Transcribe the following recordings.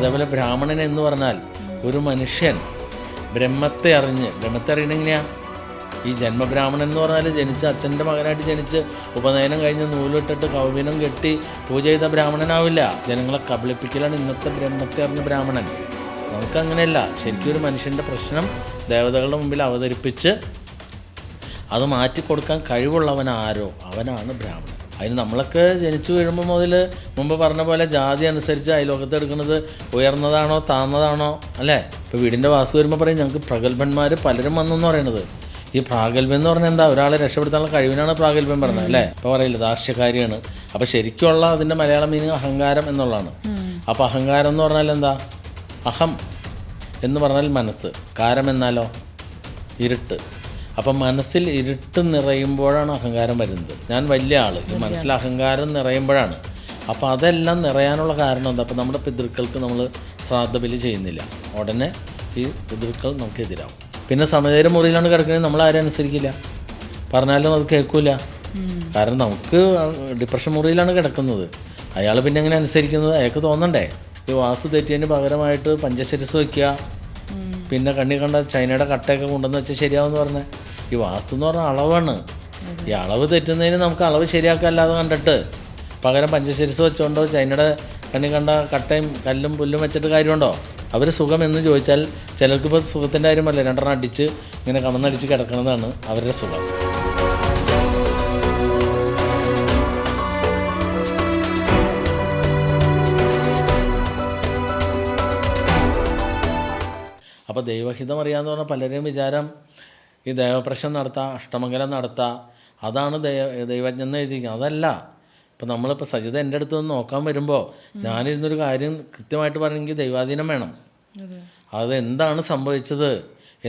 അതേപോലെ ബ്രാഹ്മണൻ എന്ന് പറഞ്ഞാൽ ഒരു മനുഷ്യൻ ബ്രഹ്മത്തെ അറിയണെങ്ങനെയാ? ഈ ജന്മബ്രാഹ്മണൻ എന്ന് പറഞ്ഞാൽ ജനിച്ച് അച്ഛൻ്റെ മകനായിട്ട് ജനിച്ച് ഉപനയനം കഴിഞ്ഞ് നൂലിട്ടിട്ട് കൗവീനം കെട്ടി പൂജ ചെയ്ത ബ്രാഹ്മണനാവില്ല. ജനങ്ങളെ കബളിപ്പിക്കലാണ് ഇന്നത്തെ ബ്രഹ്മത്തെ അറിഞ്ഞ ബ്രാഹ്മണൻ. നമുക്കങ്ങനെയല്ല. ശരിക്കും ഒരു മനുഷ്യൻ്റെ പ്രശ്നം ദേവതകളുടെ മുമ്പിൽ അവതരിപ്പിച്ച് അത് മാറ്റിക്കൊടുക്കാൻ കഴിവുള്ളവനാരോ അവനാണ് ബ്രാഹ്മണൻ. അതിന് നമ്മളൊക്കെ ജനിച്ചു വീഴുമ്പോൾ മുതൽ മുമ്പ് പറഞ്ഞ പോലെ ജാതി അനുസരിച്ച് അയലോകത്ത് എടുക്കുന്നത് ഉയർന്നതാണോ താഴ്ന്നതാണോ അല്ലേ? ഇപ്പോൾ വീടിൻ്റെ വാസ്തു വരുമ്പോൾ പറയും ഞങ്ങൾക്ക് പ്രഗത്ഭന്മാർ പലരും വന്നെന്ന് പറയണത്. ഈ പ്രാഗൽഭ്യം എന്ന് പറഞ്ഞാൽ എന്താ? ഒരാളെ രക്ഷപ്പെടുത്താനുള്ള കഴിവിനാണ് പ്രാഗൽഭ്യം പറഞ്ഞത് അല്ലേ? ഇപ്പോൾ പറയില്ല ധാർഷ്ട്യക്കാരിയാണ്. അപ്പോൾ ശരിക്കുള്ള അതിൻ്റെ മലയാളം മീനിങ് അഹങ്കാരം എന്നുള്ളതാണ്. അപ്പോൾ അഹങ്കാരം എന്ന് പറഞ്ഞാൽ എന്താ? അഹം എന്ന് പറഞ്ഞാൽ മനസ്സ്, കാരം എന്നാലോ ഇരുട്ട്. അപ്പം മനസ്സിൽ ഇരുട്ട് നിറയുമ്പോഴാണ് അഹങ്കാരം വരുന്നത്. ഞാൻ വലിയ ആൾ, ഈ മനസ്സിൽ അഹങ്കാരം നിറയുമ്പോഴാണ്. അപ്പോൾ അതെല്ലാം നിറയാനുള്ള കാരണം എന്താ? അപ്പോൾ നമ്മുടെ പിതൃക്കൾക്ക് നമ്മൾ ശ്രാദ്ധബലി ചെയ്യുന്നില്ല, ഉടനെ ഈ പിതൃക്കൾ നമുക്കെതിരാവും. പിന്നെ സമചര മുറിയിലാണ് കിടക്കുന്നത്, നമ്മൾ ആരും അനുസരിക്കില്ല, പറഞ്ഞാലും അത് കേൾക്കില്ല. കാരണം നമുക്ക് ഡിപ്രഷൻ മുറിയിലാണ് കിടക്കുന്നത്. അയാൾ പിന്നെ എങ്ങനെ അനുസരിക്കുന്നത്? അയാൾക്ക് തോന്നണ്ടേ? ഈ വാസ്തു തെറ്റിയതിന് പകരമായിട്ട് പഞ്ചശിരസ് വയ്ക്കുക, പിന്നെ കണ്ണി കണ്ട ചൈനയുടെ കട്ടയൊക്കെ കൊണ്ടുവന്ന് വെച്ചാൽ ശരിയാവെന്ന് പറഞ്ഞാൽ. ഈ വാസ്തു എന്ന് പറഞ്ഞാൽ അളവാണ്. ഈ അളവ് തെറ്റുന്നതിന് നമുക്ക് അളവ് ശരിയാക്കാല്ലാതെ കണ്ടിട്ട് പകരം പഞ്ചശിരസ് വെച്ചുകൊണ്ടോ ചൈനയുടെ കണ്ണി കണ്ട കട്ടയും കല്ലും പുല്ലും വെച്ചിട്ട് കാര്യമുണ്ടോ? അവർ സുഖം എന്ന് ചോദിച്ചാൽ ചിലർക്കിപ്പോൾ സുഖത്തിൻ്റെ കാര്യമല്ല, രണ്ടെണ്ണം അടിച്ച് ഇങ്ങനെ കമന്നടിച്ച് കിടക്കുന്നതാണ് അവരുടെ സുഖം. അപ്പോൾ ദൈവഹിതം അറിയാമെന്ന് പറഞ്ഞാൽ പലരെയും വിചാരം ഈ ദേവപ്രശ്നം നടത്തുക, അഷ്ടമംഗലം നടത്തുക, അതാണ് ദൈവജ്ഞൻ എന്ന് എഴുതിയിരിക്കുന്നത്. അതല്ല. ഇപ്പോൾ നമ്മളിപ്പോൾ സജിത എൻ്റെ അടുത്ത് നിന്ന് നോക്കാൻ വരുമ്പോൾ ഞാനിരുന്നൊരു കാര്യം കൃത്യമായിട്ട് പറയണമെങ്കിൽ ദൈവാധീനം വേണം. അതെന്താണ് സംഭവിച്ചത്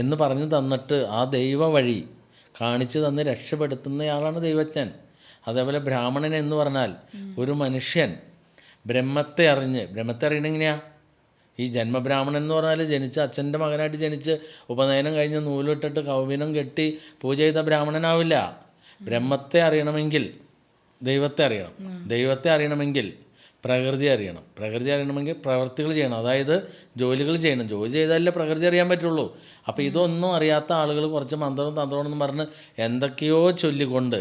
എന്ന് പറഞ്ഞു തന്നിട്ട് ആ ദൈവ വഴി കാണിച്ചു തന്ന് രക്ഷപ്പെടുത്തുന്നയാളാണ് ദൈവജ്ഞൻ. അതേപോലെ ബ്രാഹ്മണൻ എന്ന് പറഞ്ഞാൽ ഒരു മനുഷ്യൻ ബ്രഹ്മത്തെ അറിയണെങ്ങനെയാ? ഈ ജന്മബ്രാഹ്മണൻ എന്ന് പറഞ്ഞാൽ ജനിച്ച് അച്ഛൻ്റെ മകനായിട്ട് ജനിച്ച് ഉപനയനം കഴിഞ്ഞ് നൂലിട്ടിട്ട് കൗവീനം കെട്ടി പൂജ ചെയ്ത ബ്രാഹ്മണനാവില്ല. ബ്രഹ്മത്തെ അറിയണമെങ്കിൽ ദൈവത്തെ അറിയണം, ദൈവത്തെ അറിയണമെങ്കിൽ പ്രകൃതി അറിയണം, പ്രകൃതി അറിയണമെങ്കിൽ പ്രവൃത്തികൾ ചെയ്യണം, അതായത് ജോലികൾ ചെയ്യണം. ജോലി ചെയ്താലേ പ്രകൃതി അറിയാൻ പറ്റുള്ളൂ. അപ്പോൾ ഇതൊന്നും അറിയാത്ത ആളുകൾ കുറച്ച് മന്ത്രവും തന്ത്രമെന്ന് പറഞ്ഞ് എന്തൊക്കെയോ ചൊല്ലിക്കൊണ്ട്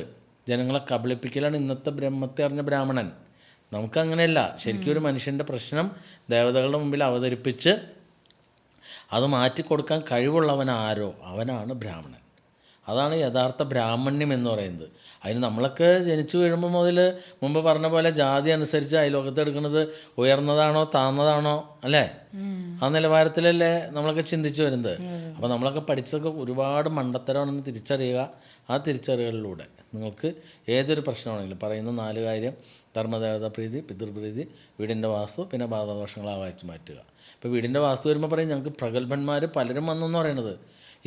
ജനങ്ങളെ കബളിപ്പിക്കലാണ് ഇന്നത്തെ ബ്രഹ്മത്തെ അറിഞ്ഞ ബ്രാഹ്മണൻ. നമുക്കങ്ങനെയല്ല. ശരിക്കും ഒരു മനുഷ്യൻ്റെ പ്രശ്നം ദേവതകളുടെ മുമ്പിൽ അവതരിപ്പിച്ച് അത് മാറ്റിക്കൊടുക്കാൻ കഴിവുള്ളവനാരോ അവനാണ് ബ്രാഹ്മണൻ. അതാണ് യഥാർത്ഥ ബ്രാഹ്മണ്യം എന്ന് പറയുന്നത്. അതിന് നമ്മളൊക്കെ ജനിച്ചു വീഴുമ്പോൾ മുതൽ മുമ്പ് പറഞ്ഞ പോലെ ജാതി അനുസരിച്ച് അയലോകത്ത് എടുക്കുന്നത് ഉയർന്നതാണോ താഴ്ന്നതാണോ അല്ലേ? ആ നിലവാരത്തിലല്ലേ നമ്മളൊക്കെ ചിന്തിച്ചു വരുന്നത്. അപ്പോൾ നമ്മളൊക്കെ പഠിച്ചതൊക്കെ ഒരുപാട് മണ്ടത്തരമാണെന്ന് തിരിച്ചറിയുക. ആ തിരിച്ചറിയലിലൂടെ നിങ്ങൾക്ക് ഏതൊരു പ്രശ്നമാണെങ്കിലും പറയുന്ന 4 കാര്യം: ധർമ്മദേവത പ്രീതി, പിതൃപ്രീതി, വീടിൻ്റെ വാസ്തു, പിന്നെ ബാധാദോഷങ്ങൾ വായിച്ച് മാറ്റുക. ഇപ്പോൾ വീടിൻ്റെ വാസ്തു വരുമ്പോൾ പറയും ഞങ്ങൾക്ക് പ്രഗത്ഭന്മാർ പലരും വന്നെന്ന് പറയണത്.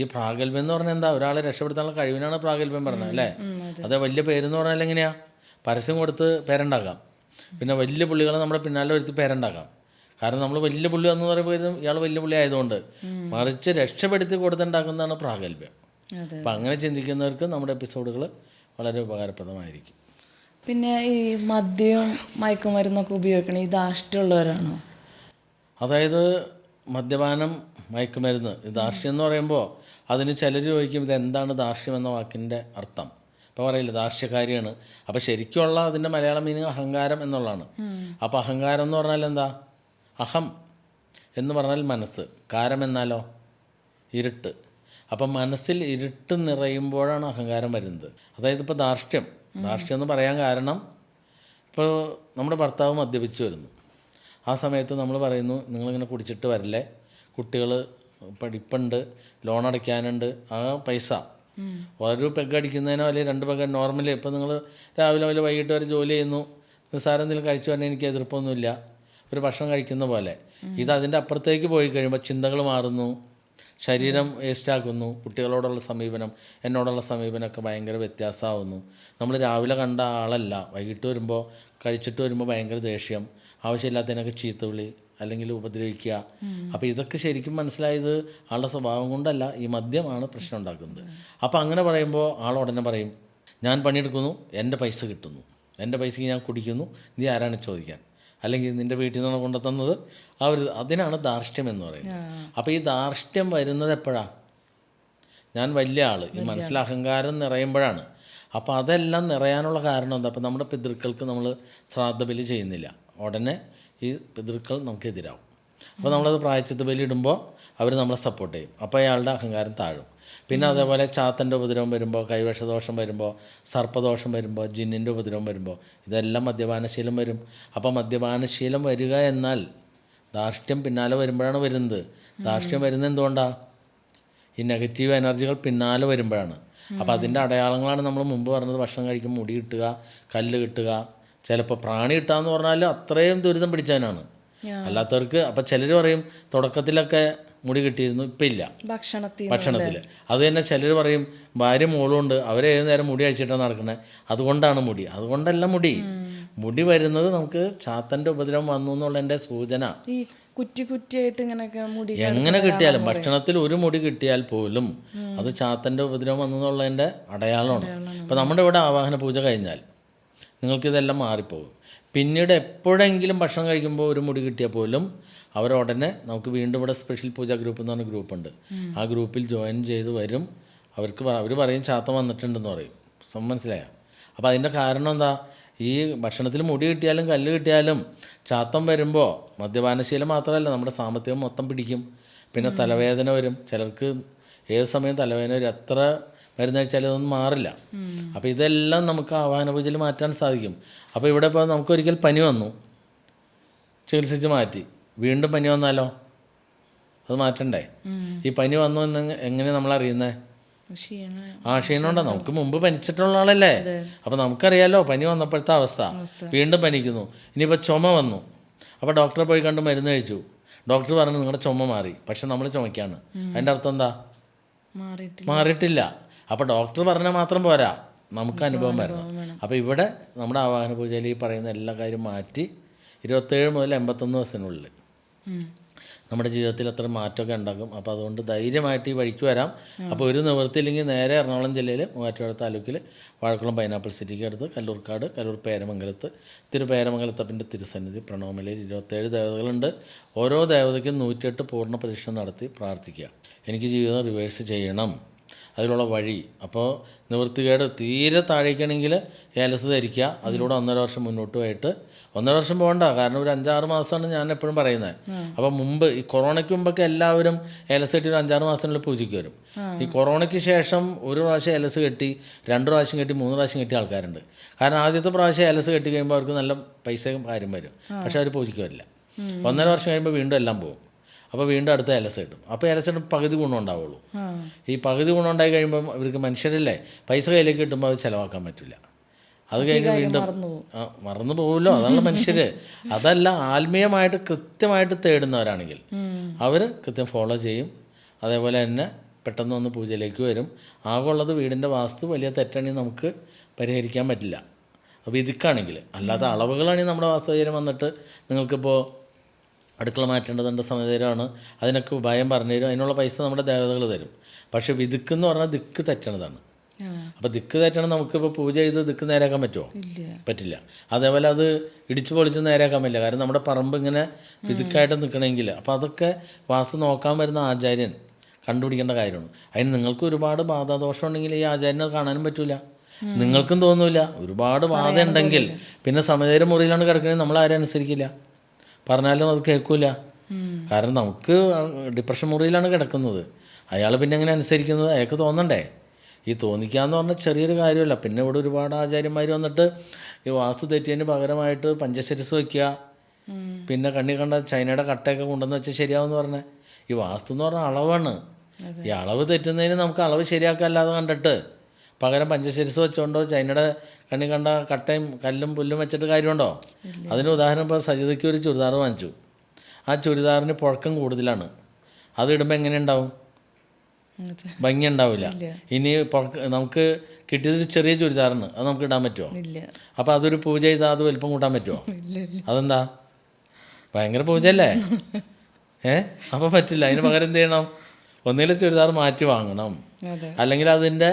ഈ പ്രാഗൽഭ്യം എന്ന് പറഞ്ഞാൽ എന്താ? ഒരാളെ രക്ഷപ്പെടുത്താനുള്ള കഴിവിനാണ് പ്രാഗൽഭ്യം പറഞ്ഞത് അല്ലേ? അതേ വലിയ പേരെന്ന് പറഞ്ഞാൽ എങ്ങനെയാ? പരസ്യം കൊടുത്ത് പേരുണ്ടാക്കാം, പിന്നെ വലിയ പുള്ളികളെ നമ്മുടെ പിന്നാലെ വരുത്തി പേരുണ്ടാക്കാം. കാരണം നമ്മൾ വലിയ പുള്ളി എന്ന് പറയുമ്പോൾ ഇയാൾ വലിയ പുള്ളി ആയതുകൊണ്ട്, മറിച്ച് രക്ഷപ്പെടുത്തി കൊടുത്തുണ്ടാക്കുന്നതാണ് പ്രാഗൽഭ്യം. അപ്പം അങ്ങനെ ചിന്തിക്കുന്നവർക്ക് നമ്മുടെ എപ്പിസോഡുകൾ വളരെ ഉപകാരപ്രദമായിരിക്കും. പിന്നെ ഈ മദ്യവും മയക്കുമരുന്നൊക്കെ ഉപയോഗിക്കണം ഈ ധാർഷ്ട്യമുള്ളവരാണോ? അതായത് മദ്യപാനം, മയക്കുമരുന്ന്, ഈ ധാർഷ്ട്യം എന്ന് പറയുമ്പോൾ അതിന് ചിലർ ചോദിക്കും ഇതെന്താണ് ധാർഷ്ട്യം എന്ന വാക്കിൻ്റെ അർത്ഥം. ഇപ്പോൾ പറയില്ല ധാർഷ്ട്യക്കാരിയാണ്. അപ്പോൾ ശരിക്കുള്ള അതിൻ്റെ മലയാളം മീനിങ് അഹങ്കാരം എന്നുള്ളതാണ്. അപ്പോൾ അഹങ്കാരം എന്ന് പറഞ്ഞാൽ എന്താ? അഹം എന്ന് പറഞ്ഞാൽ മനസ്സ്, കാരം എന്നാലോ ഇരുട്ട്. അപ്പം മനസ്സിൽ ഇരുട്ട് നിറയുമ്പോഴാണ് അഹങ്കാരം വരുന്നത്. അതായത് ഇപ്പോൾ ധാർഷ്ട്യം എന്ന് പറയാൻ കാരണം, ഇപ്പോൾ നമ്മുടെ ഭർത്താവ് മദ്യപിച്ച് വരുന്നു. ആ സമയത്ത് നമ്മൾ പറയുന്നു നിങ്ങളിങ്ങനെ കുടിച്ചിട്ട് വരല്ലേ, കുട്ടികൾ പഠിപ്പുണ്ട്, ലോൺ അടയ്ക്കാനുണ്ട്, ആ പൈസ ഒരു പെഗ് അടിക്കുന്നതിനോ അല്ലെങ്കിൽ 2 പെഗ് നോർമലി. ഇപ്പോൾ നിങ്ങൾ രാവിലെ മുതൽ വൈകിട്ട് വരെ ജോലി ചെയ്യുന്നു, നിസ്സാരം എന്തെങ്കിലും കഴിച്ചു പറഞ്ഞാൽ എനിക്ക് എതിർപ്പൊന്നുമില്ല, ഒരു ഭക്ഷണം കഴിക്കുന്ന പോലെ. ഇത് അതിൻ്റെ അപ്പുറത്തേക്ക് പോയി കഴിയുമ്പോൾ ചിന്തകൾ മാറുന്നു, ശരീരം വേസ്റ്റാക്കുന്നു, കുട്ടികളോടുള്ള സമീപനം, എന്നോടുള്ള സമീപനമൊക്കെ ഭയങ്കര വ്യത്യാസമാവുന്നു. നമ്മൾ രാവിലെ കണ്ട ആളല്ല, വൈകിട്ട് വരുമ്പോൾ കഴിച്ചിട്ട് വരുമ്പോൾ ഭയങ്കര ദേഷ്യം, ആവശ്യമില്ലാത്തതിനൊക്കെ ചീത്തവിളി അല്ലെങ്കിൽ ഉപദ്രവിക്കുക. അപ്പോൾ ഇതൊക്കെ ശരിക്കും മനസ്സിലായത് ആളുടെ സ്വഭാവം കൊണ്ടല്ല, ഈ മദ്യമാണ് പ്രശ്നം ഉണ്ടാക്കുന്നത്. അപ്പോൾ അങ്ങനെ പറയുമ്പോൾ ആൾ ഉടനെ പറയും ഞാൻ പണിയെടുക്കുന്നു, എൻ്റെ പൈസ കിട്ടുന്നു, എൻ്റെ പൈസയ്ക്ക് ഞാൻ കുടിക്കുന്നു, നീ ആരാണ് ചോദിക്കാൻ. അല്ലെങ്കിൽ നിൻ്റെ വീട്ടിൽ നിന്നാണ് കൊണ്ടുത്തന്നത്, അതിനാണ് ധാർഷ്ട്യം എന്ന് പറയുന്നത്. അപ്പോൾ ഈ ധാർഷ്ട്യം വരുന്നത് എപ്പോഴാണ്? ഞാൻ വലിയ ആൾ, ഈ മനസ്സിൽ അഹങ്കാരം നിറയുമ്പോഴാണ്. അപ്പോൾ അതെല്ലാം നിറയാനുള്ള കാരണം എന്താ? അപ്പോൾ നമ്മുടെ പിതൃക്കൾക്ക് നമ്മൾ ശ്രാദ്ധബലി ചെയ്യുന്നില്ല, ഉടനെ ഈ പിതൃക്കൾ നമുക്കെതിരാവും. അപ്പോൾ നമ്മളത് പ്രായശ്ചിത്ത ബലി ഇടുമ്പോൾ അവർ നമ്മളെ സപ്പോർട്ട് ചെയ്യും, അപ്പോൾ അയാളുടെ അഹങ്കാരം താഴും. പിന്നെ അതേപോലെ ചാത്തൻ്റെ ഉപദ്രവം വരുമ്പോൾ, കൈവശദോഷം വരുമ്പോൾ, സർപ്പദോഷം വരുമ്പോൾ, ജിന്നിൻ്റെ ഉപദ്രവം വരുമ്പോൾ, ഇതെല്ലാം മദ്യപാനശീലം വരും. അപ്പോൾ മദ്യപാനശീലം വരിക എന്നാൽ ധാർഷ്ട്യം പിന്നാലെ വരുമ്പോഴാണ് വരുന്നത്. ധാർഷ്ട്യം വരുന്നത് എന്തുകൊണ്ടാണ്? ഈ നെഗറ്റീവ് എനർജികൾ പിന്നാലെ വരുമ്പോഴാണ്. അപ്പോൾ അതിൻ്റെ അടയാളങ്ങളാണ് നമ്മൾ മുമ്പ് പറഞ്ഞത്. ഭക്ഷണം കഴിക്കുമ്പോൾ മുടി കിട്ടുക, കല്ല് കിട്ടുക, ചിലപ്പോൾ പ്രാണി കിട്ടുക എന്ന് പറഞ്ഞാൽ അത്രയും ദുരിതം പിടിച്ചതിനാണ്. അല്ലാത്തവർക്ക് അപ്പോൾ ചിലർ പറയും തുടക്കത്തിലൊക്കെ മുടി കിട്ടിയിരുന്നു, ഇപ്പം ഇല്ല ഭക്ഷണത്തിൽ. അത് തന്നെ ചിലർ പറയും ഭാര്യ മോളുണ്ട്, അവരേത് നേരം മുടി അഴിച്ചിട്ടാണ് നടക്കുന്നത്, അതുകൊണ്ടാണ് മുടി. അതുകൊണ്ടല്ല മുടി വരുന്നത് നമുക്ക് ചാത്തൻ്റെ ഉപദ്രവം വന്നു എന്നുള്ളതിൻ്റെ സൂചന. കുറ്റിയായിട്ട് ഇങ്ങനെയൊക്കെ മുടി എങ്ങനെ കിട്ടിയാലും ഭക്ഷണത്തിൽ ഒരു മുടി കിട്ടിയാൽ പോലും അത് ചാത്തൻ്റെ ഉപദ്രവം വന്നു എന്നുള്ളതിൻ്റെ അടയാളമാണ്. ഇപ്പോൾ നമ്മുടെ ഇവിടെ ആവാഹന പൂജ കഴിഞ്ഞാൽ നിങ്ങൾക്കിതെല്ലാം മാറിപ്പോകും. പിന്നീട് എപ്പോഴെങ്കിലും ഭക്ഷണം കഴിക്കുമ്പോൾ ഒരു മുടി കിട്ടിയാൽ പോലും അവരുടനെ നമുക്ക് വീണ്ടും ഇവിടെ സ്പെഷ്യൽ പൂജ ഗ്രൂപ്പ് എന്ന് പറഞ്ഞ ഗ്രൂപ്പുണ്ട്, ആ ഗ്രൂപ്പിൽ ജോയിൻ ചെയ്ത് വരും. അവർ പറയും ചാത്തം വന്നിട്ടുണ്ടെന്ന് പറയും. മനസ്സിലായോ? അപ്പോൾ അതിൻ്റെ കാരണം എന്താ? ഈ ഭക്ഷണത്തിൽ മുടി കിട്ടിയാലും കല്ല് കിട്ടിയാലും ചാത്തം വരുമ്പോൾ മദ്യപാനശീലം മാത്രമല്ല, നമ്മുടെ സാമ്പത്തികം മൊത്തം പിടിക്കും. പിന്നെ തലവേദന വരും. ചിലർക്ക് ഏത് സമയം തലവേദന വരും, എത്ര മരുന്ന് കഴിച്ചാൽ ഇതൊന്നും മാറില്ല. അപ്പോൾ ഇതെല്ലാം നമുക്ക് ആവാഹന പൂജയിൽ മാറ്റാൻ സാധിക്കും. അപ്പോൾ ഇവിടെ ഇപ്പോൾ നമുക്കൊരിക്കൽ പനി വന്നു, ചികിത്സിച്ച് മാറ്റി, വീണ്ടും പനി വന്നാലോ? അത് മാറ്റണ്ടേ? ഈ പനി വന്നു എന്ന് എങ്ങനെ നമ്മളറിയുന്നത്? ക്ഷീണമുണ്ടോ? നമുക്ക് മുമ്പ് പനിച്ചിട്ടുള്ള ആളല്ലേ, അപ്പോൾ നമുക്കറിയാലോ പനി വന്നപ്പോഴത്തെ അവസ്ഥ. വീണ്ടും പനിക്കുന്നു, ഇനിയിപ്പോൾ ചുമ വന്നു, അപ്പോൾ ഡോക്ടറെ പോയി കണ്ട് മരുന്ന് കഴിച്ചു, ഡോക്ടർ പറഞ്ഞു നിങ്ങളുടെ ചുമ മാറി, പക്ഷെ നമ്മൾ ചുമയ്ക്കാണ്. അതിൻ്റെ അർത്ഥം എന്താ? മാറിയിട്ടില്ല. അപ്പോൾ ഡോക്ടർ പറഞ്ഞാൽ മാത്രം പോരാ, നമുക്ക് അനുഭവം വരണം. അപ്പോൾ ഇവിടെ നമ്മുടെ ആവാഹന പൂജയിൽ ഈ പറയുന്ന എല്ലാ കാര്യം മാറ്റി 27 മുതൽ 81 ദിവസത്തിനുള്ളിൽ നമ്മുടെ ജീവിതത്തിൽ അത്ര മാറ്റമൊക്കെ ഉണ്ടാക്കും. അപ്പോൾ അതുകൊണ്ട് ധൈര്യമായിട്ട് ഈ വഴിക്ക് വരാം. അപ്പോൾ ഒരു നിവൃത്തിയില്ലെങ്കിൽ നേരെ എറണാകുളം ജില്ലയിൽ മൂവാറ്റുപുഴ താലൂക്കിൽ വാഴക്കുളം പൈനാപ്പിൾ സിറ്റിക്ക് അടുത്ത് കല്ലൂർക്കാട്, കല്ലൂർ പേരമംഗലത്ത് തിരുപേരമംഗലത്തപ്പൻ്റെ തിരുസന്നിധി പ്രണവമലയിൽ 27 ദേവതകളുണ്ട്. ഓരോ ദേവതയ്ക്കും 108 പൂർണ്ണ പ്രദക്ഷിണം നടത്തി പ്രാർത്ഥിക്കുക. എനിക്ക് ജീവിതം റിവേഴ്സ് ചെയ്യണം, അതിലുള്ള വഴി. അപ്പോൾ നിവൃത്തികേട് തീരെ താഴേക്കാണെങ്കിൽ ഏലസ് ധരിക്കുക, അതിലൂടെ 1.5 വർഷം മുന്നോട്ട് പോയിട്ട് 1.5 വർഷം പോകണ്ട, കാരണം ഒരു 5-6 മാസമാണ് ഞാൻ എപ്പോഴും പറയുന്നത്. അപ്പോൾ മുമ്പ് ഈ കൊറോണയ്ക്ക് മുമ്പൊക്കെ എല്ലാവരും ഏലസ് കെട്ടി ഒരു 5-6 മാസത്തിനുള്ളിൽ പൂജയ്ക്ക് വരും. ഈ കൊറോണയ്ക്ക് ശേഷം ഒരു പ്രാവശ്യം ഏലസ് കെട്ടി, 2 പ്രാവശ്യം കെട്ടി, 3 പ്രാവശ്യം കെട്ടിയ ആൾക്കാരുണ്ട്. കാരണം ആദ്യത്തെ പ്രാവശ്യം ഏലസ് കെട്ടി കഴിയുമ്പോൾ അവർക്ക് നല്ല പൈസയും കാര്യം വരും, പക്ഷേ അവർ പൂജയ്ക്ക് വരില്ല. 1.5 വർഷം കഴിയുമ്പോൾ വീണ്ടും എല്ലാം പോകും. അപ്പോൾ വീണ്ടും അടുത്ത ഏലസ് കിട്ടും. അപ്പോൾ ഏലസിന് പകുതി ഗുണം ഉണ്ടാവുള്ളൂ. ഈ പകുതി ഗുണം ഉണ്ടായി കഴിയുമ്പോൾ ഇവർക്ക് മനുഷ്യരല്ലേ, പൈസ കയ്യിലേക്ക് കിട്ടുമ്പോൾ അത് ചിലവാക്കാൻ പറ്റില്ല. അത് കഴിഞ്ഞ് വീണ്ടും മറന്നു പോകുമല്ലോ, അതാണ് മനുഷ്യർ. അതല്ല, ആത്മീയമായിട്ട് കൃത്യമായിട്ട് തേടുന്നവരാണെങ്കിൽ അവർ കൃത്യം ഫോളോ ചെയ്യും. അതേപോലെ തന്നെ പെട്ടെന്ന് വന്ന് പൂജയിലേക്ക് വരും. ആകെയുള്ളത് വീടിൻ്റെ വാസ്തു വലിയ തെറ്റാണെങ്കിൽ നമുക്ക് പരിഹരിക്കാൻ പറ്റില്ല, അപ്പോൾ ഇതുക്കാണെങ്കിൽ. അല്ലാതെ അളവുകളാണെങ്കിൽ നമ്മുടെ വാസ്തുചര്യം വന്നിട്ട് നിങ്ങൾക്കിപ്പോൾ അടുക്കള മാറ്റേണ്ടതുണ്ട്, സമയതരമാണ്, അതിനൊക്കെ ഉപായം പറഞ്ഞു തരും, അതിനുള്ള പൈസ നമ്മുടെ ദേവതകൾ തരും. പക്ഷേ വിതുക്കെന്ന് പറഞ്ഞാൽ ദിക്ക് തെറ്റണതാണ്. അപ്പോൾ ദിക്ക് തെറ്റണം, നമുക്കിപ്പോൾ പൂജ ചെയ്ത് ദിക്ക് നേരെയാക്കാൻ പറ്റുമോ? പറ്റില്ല. അതേപോലെ അത് ഇടിച്ചു പൊളിച്ച് നേരെയാക്കാൻ പറ്റില്ല, കാരണം നമ്മുടെ പറമ്പ് ഇങ്ങനെ വിതുക്കായിട്ട് നിൽക്കണമെങ്കിൽ. അപ്പോൾ അതൊക്കെ വാസ്തു നോക്കാൻ വരുന്ന ആചാര്യൻ കണ്ടുപിടിക്കേണ്ട കാര്യമാണ്. അതിന് നിങ്ങൾക്ക് ഒരുപാട് ബാധാദോഷം ഉണ്ടെങ്കിൽ ഈ ആചാര്യനെ കാണാനും പറ്റില്ല, നിങ്ങൾക്കും തോന്നില്ല. ഒരുപാട് ബാധ ഉണ്ടെങ്കിൽ പിന്നെ സമയതര മുറിയിലാണ് കിടക്കണമെങ്കിൽ നമ്മൾ ആരും അനുസരിക്കില്ല, പറഞ്ഞാലും അത് കേൾക്കില്ല. കാരണം നമുക്ക് ഡിപ്രഷൻ മുറിയിലാണ് കിടക്കുന്നത്, അയാൾ പിന്നെ എങ്ങനെ അനുസരിക്കുന്നത്? അയാൾക്ക് തോന്നണ്ടേ? ഈ തോന്നിക്കാന്ന് പറഞ്ഞാൽ ചെറിയൊരു കാര്യമല്ല. പിന്നെ ഇവിടെ ഒരുപാട് ആചാര്യന്മാർ വന്നിട്ട് ഈ വാസ്തു തെറ്റിയതിന് പകരമായിട്ട് പഞ്ചശിരസ് വയ്ക്കുക, പിന്നെ കണ്ണി കണ്ട ചൈനയുടെ കട്ടയൊക്കെ കൊണ്ടുവന്ന് വെച്ചാൽ ശരിയാവുമെന്ന് പറഞ്ഞാൽ. ഈ വാസ്തു എന്ന് പറഞ്ഞാൽ അളവാണ്. ഈ അളവ് തെറ്റുന്നതിന് നമുക്ക് അളവ് ശരിയാക്കാല്ലാതെ കണ്ടിട്ട് പകരം പഞ്ചശിരസ് വെച്ചുകൊണ്ടോ ചൈനയുടെ കണ്ണി കണ്ട കട്ടയും കല്ലും പുല്ലും വെച്ചിട്ട് കാര്യമുണ്ടോ? അതിന് ഉദാഹരണം ഇപ്പോൾ സജിതയ്ക്ക് ഒരു ചുരിദാർ വാങ്ങിച്ചു, ആ ചുരിദാറിന് പുഴക്കം കൂടുതലാണ്, അത് ഇടുമ്പോൾ എങ്ങനെ ഉണ്ടാവും? ഭംഗി ഉണ്ടാവില്ല. ഇനി നമുക്ക് കിട്ടിയത് ചെറിയ ചുരിദാറിന് അത് നമുക്ക് ഇടാൻ പറ്റുമോ? അപ്പോൾ അതൊരു പൂജ ചെയ്താൽ അത് വലിപ്പം കൂട്ടാൻ പറ്റുമോ? അതെന്താ? ഭയങ്കര പൂജയല്ലേ? അപ്പോൾ പറ്റില്ല. അതിന് പകരം എന്ത് ചെയ്യണം? ഒന്നിലെ ചുരിദാർ മാറ്റി വാങ്ങണം, അല്ലെങ്കിൽ അതിൻ്റെ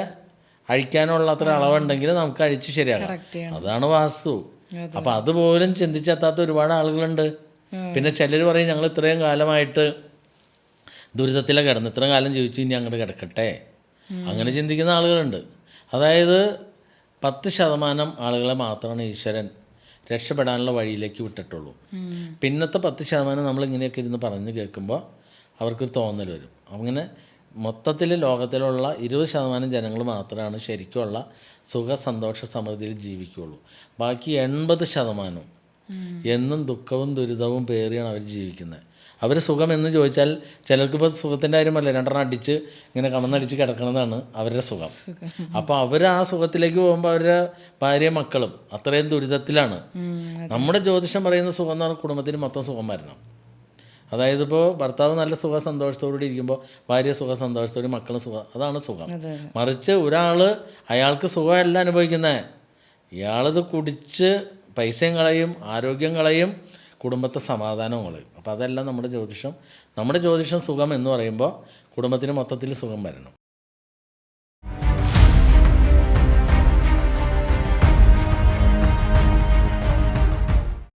അഴിക്കാനുള്ള അത്ര അളവുണ്ടെങ്കിൽ നമുക്ക് അഴിച്ച് ശരിയാക്കാം. അതാണ് വാസ്തു. അപ്പോൾ അതുപോലും ചിന്തിച്ചെത്താത്ത ഒരുപാട് ആളുകളുണ്ട്. പിന്നെ ചിലർ പറയും ഞങ്ങൾ ഇത്രയും കാലമായിട്ട് ദുരിതത്തിലാണ് കിടന്ന്, ഇത്രയും കാലം ജീവിച്ച് ഇനി അങ്ങോട്ട് കിടക്കട്ടെ, അങ്ങനെ ചിന്തിക്കുന്ന ആളുകളുണ്ട്. അതായത് 10% ആളുകളെ മാത്രമാണ് ഈശ്വരൻ രക്ഷപ്പെടാനുള്ള വഴിയിലേക്ക് വിട്ടിട്ടുള്ളൂ. പിന്നത്തെ 10% നമ്മളിങ്ങനെയൊക്കെ ഇരുന്ന് പറഞ്ഞ് കേൾക്കുമ്പോൾ അവർക്കൊരു തോന്നൽ വരും. അങ്ങനെ മൊത്തത്തിൽ ലോകത്തിലുള്ള 20% ജനങ്ങൾ മാത്രമാണ് ശരിക്കുമുള്ള സുഖ സന്തോഷ സമൃദ്ധിയിൽ ജീവിക്കുകയുള്ളൂ. ബാക്കി 80% എന്നും ദുഃഖവും ദുരിതവും പേറിയാണ് അവർ ജീവിക്കുന്നത്. അവർ സുഖം എന്ന് ചോദിച്ചാൽ ചിലർക്കിപ്പോൾ സുഖത്തിൻ്റെ കാര്യമല്ല, 2 അടിച്ച് ഇങ്ങനെ കമന്നടിച്ച് കിടക്കണതാണ് അവരുടെ സുഖം. അപ്പോൾ അവർ ആ സുഖത്തിലേക്ക് പോകുമ്പോൾ അവരുടെ ഭാര്യയും മക്കളും അത്രയും ദുരിതത്തിലാണ്. നമ്മുടെ ജ്യോതിഷം പറയുന്ന സുഖം എന്ന് പറഞ്ഞാൽ കുടുംബത്തിന് മൊത്തം സുഖം വരണം. അതായത് ഇപ്പോൾ ഭർത്താവ് നല്ല സുഖ സന്തോഷത്തോടുകൂടി ഇരിക്കുമ്പോൾ ഭാര്യ സുഖ സന്തോഷത്തോടെ, മക്കളും സുഖം, അതാണ് സുഖം. മറിച്ച് ഒരാൾ അയാൾക്ക് സുഖമല്ല അനുഭവിക്കുന്നത്, ഇയാളത് കുടിച്ച് പൈസയും കളയും, ആരോഗ്യം കളയും, കുടുംബത്തെ സമാധാനവും കളയും. അപ്പോൾ അതെല്ലാം നമ്മുടെ ജ്യോതിഷം സുഖം എന്ന് പറയുമ്പോൾ കുടുംബത്തിന് മൊത്തത്തിൽ സുഖം വരണം.